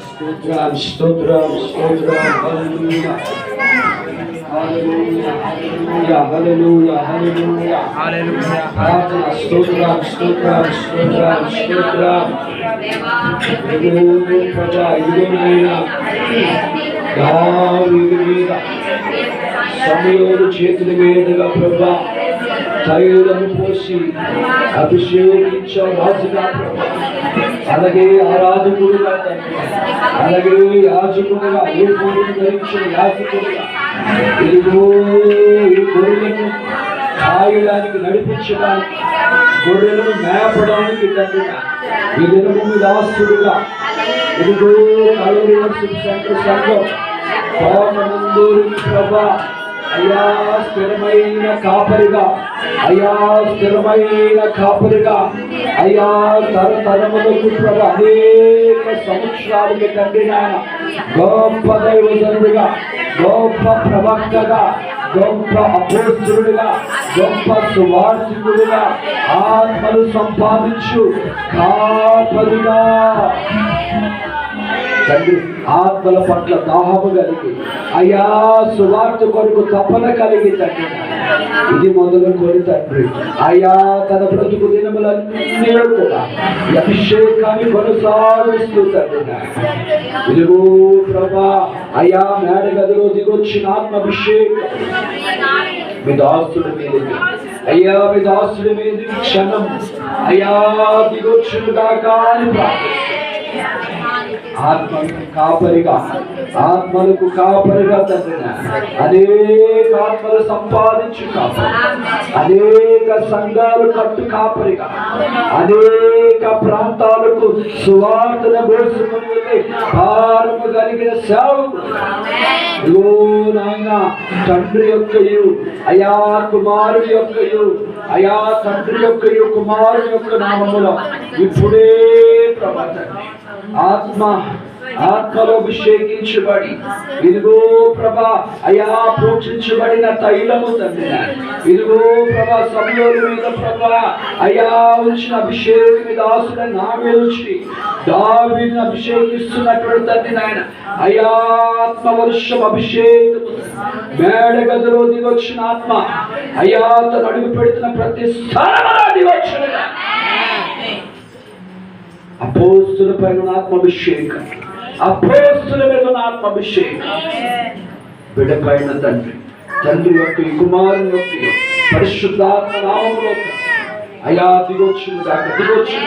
స్తోత్రం స్తోత్రం స్తోత్రం హల్లెలూయా హల్లెలూయా హల్లెలూయా హల్లెలూయా హల్లెలూయా ప్రార్థన స్తోత్రం స్తోత్రం స్తోత్రం స్తోత్రం ప్రభా ఇదిగోనైనా దావీదు మీద సమూయేలు చేతుల మీదుగా ప్రభా తైలము పోసి అభిషేకించావు రాజుగా ప్రభా, అలాగే ఆరాధకుడుగా తండ్రి, అలాగే యాజకుడుగా ఏర్పాటు ధరించిన యాజకుడుగా ఇదిగో ఈ గొర్రెలను కాయడానికి నడిపించడానికి గొర్రెలను మేపడానికి తండ్రి ఈ దినము మీద ఆస్తుడుగా ఇదిగో కలవరి సెంటర్ సంఘం ప్రభా అయ్యా స్థిరమైన కాపరిగా, అయ్యా స్థిరమైన కాపరిగా, అయ్యా తరతరములకు ప్రభా అనేక సంవత్సరాలకి తండ్రి నాయన గొప్ప దైవజనుడిగా, గొప్ప ప్రవక్తగా, గొప్ప అపోస్తలుడిగా, గొప్ప సువార్తికుడిగా ఆత్మలు సంపాదించు కాపరిగా తండ్రి, ఆత్మల పట్ల దాహము కలిగి అయ్యా సువార్త కొరకు తపన కలిగి తండ్రి ఇది మొదలుకొని తండ్రి అయ్యా తన బ్రతుకు దినములన్నీ కూడా అభిషేకాన్ని కొనసాగిస్తూ తండ్రి ఇదిగో ప్రభా అయ్యా మేడ గదిలో దిగొచ్చిన ఆత్మాభిషేకం మీ దాసుడి మీద అయ్యా మీ దాసుడి మీద క్షణం అయ్యా దిగొచ్చును దాకా అని ప్రార్థిస్తున్నాను. ఆత్మలకు కాపరిగా, ఆత్మలకు కాపరిగా తండ్రి అనేక ఆత్మలు సంపాదించు కాపరి, అనేక సంఘాలు కట్టు కాపరిగా, అనేక ప్రాంతాలకు సువార్తను మోసుకొని వెళ్ళి భారము కలిగిన సేవకుడు నాయన తండ్రి యొక్కయు అయా కుమారుడి యొక్కయు అయా తండ్రి యొక్కయు కుమారుడి యొక్క నామములో ఇప్పుడే ప్రభాతం ఆత్మలో అభిషేకించబడి ఇదిగో ప్రభా అయా పోషించబడిన తైలము తండ్రి ఇదిగో ప్రభా సమూయేలు మీద ప్రభా అయా ఉంచిన అభిషేకం మీద ఆసుల నా మీద ఉంచి దావీదును అభిషేకిస్తున్నటువంటి తండ్రి నాయన అయా ఆత్మ వర్షం అభిషేకం మేడ గదిలో దిగొచ్చిన ఆత్మ అయా తను అడుగు పెడుతున్న ప్రతి స్థానంలో దిగొచ్చిన అపోస్తుల పైన ఆత్మాభిషేకం, అపోస్తుల మీద ఆత్మాభిషేకం బిడ్డ పైన తండ్రి, తండ్రి యొక్క కుమారుని యొక్క పరిశుద్ధాత్మ నామములో అయా దిగొచ్చును దాకా దిగొచ్చు.